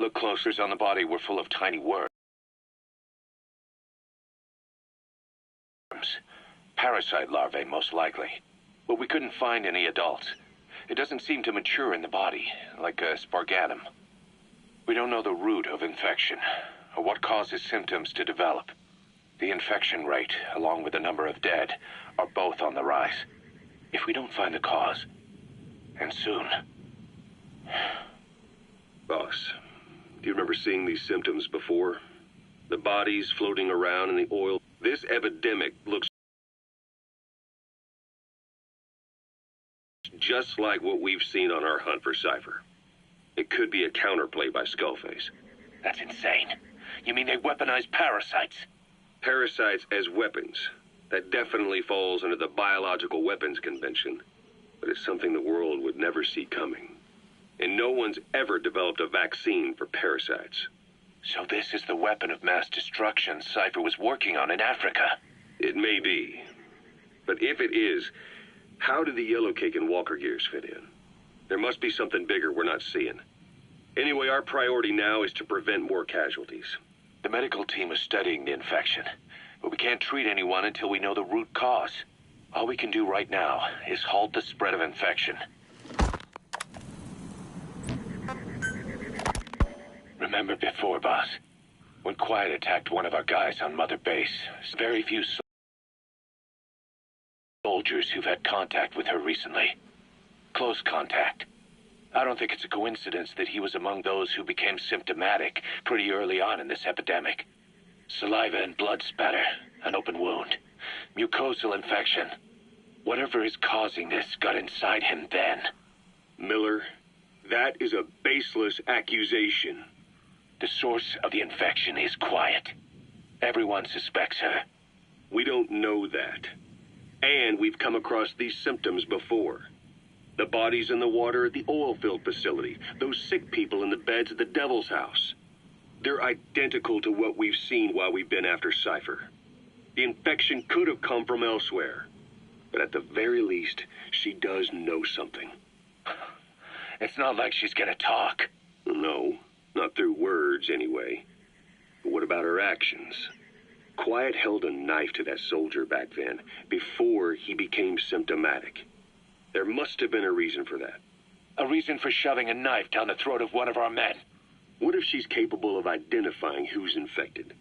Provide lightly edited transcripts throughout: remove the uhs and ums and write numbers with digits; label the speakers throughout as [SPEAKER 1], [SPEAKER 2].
[SPEAKER 1] Look closer. On the body were full of tiny worms. Parasite larvae, most likely. But we couldn't find any adults. It doesn't seem to mature in the body, like a spargatum. We don't know the root of infection, or what causes symptoms to develop. The infection rate, along with the number of dead, are both on the rise. If we don't find the cause, and soon...
[SPEAKER 2] Boss, do you remember seeing these symptoms before? The bodies floating around in the oil. This epidemic looks just like what we've seen on our hunt for Cypher. It could be a counterplay by Skullface.
[SPEAKER 1] That's insane. You mean they weaponize parasites?
[SPEAKER 2] Parasites as weapons. That definitely falls under the Biological Weapons Convention. But it's something the world would never see coming. And no one's ever developed a vaccine for parasites.
[SPEAKER 1] So this is the weapon of mass destruction Cypher was working on in Africa?
[SPEAKER 2] It may be. But if it is, how do the Yellow Cake and Walker Gears fit in? There must be something bigger we're not seeing. Anyway, our priority now is to prevent more casualties.
[SPEAKER 1] The medical team is studying the infection, but we can't treat anyone until we know the root cause. All we can do right now is halt the spread of infection. Remember before, boss, when Quiet attacked one of our guys on Motherbase, very few soldiers who've had contact with her recently. Close contact. I don't think it's a coincidence that he was among those who became symptomatic pretty early on in this epidemic. Saliva and blood spatter, an open wound, mucosal infection. Whatever is causing this got inside him then.
[SPEAKER 2] Miller, that is a baseless accusation.
[SPEAKER 1] The source of the infection is Quiet. Everyone suspects her.
[SPEAKER 2] We don't know that. And we've come across these symptoms before. The bodies in the water at the oil-filled facility. Those sick people in the beds at the Devil's House. They're identical to what we've seen while we've been after Cypher. The infection could have come from elsewhere. But at the very least, she does know something.
[SPEAKER 1] It's not like she's gonna talk.
[SPEAKER 2] No, not through words anyway. But what about her actions? Quiet held a knife to that soldier back then, before he became symptomatic. There must have been a reason for that.
[SPEAKER 1] A reason for shoving a knife down the throat of one of our men.
[SPEAKER 2] What if she's capable of identifying who's infected?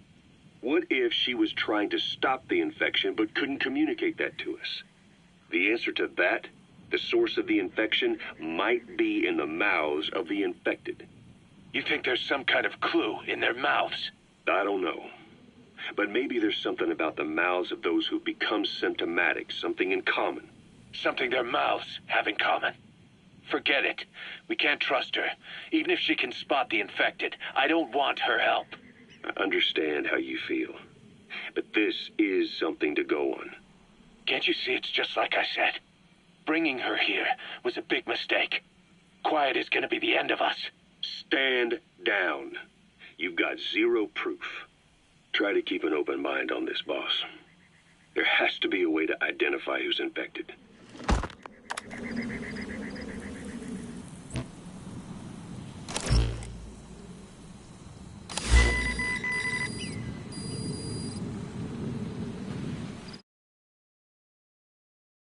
[SPEAKER 2] What if she was trying to stop the infection but couldn't communicate that to us? The answer to that, the source of the infection, might be in the mouths of the infected.
[SPEAKER 1] You think there's some kind of clue in their mouths?
[SPEAKER 2] I don't know. But maybe there's something about the mouths of those who become symptomatic, something in common.
[SPEAKER 1] Something their mouths have in common. Forget it. We can't trust her. Even if she can spot the infected, I don't want her help.
[SPEAKER 2] I understand how you feel. But this is something to go on.
[SPEAKER 1] Can't you see it's just like I said? Bringing her here was a big mistake. Quiet is gonna be the end of us.
[SPEAKER 2] Stand down. You've got zero proof. Try to keep an open mind on this, boss. There has to be a way to identify who's infected.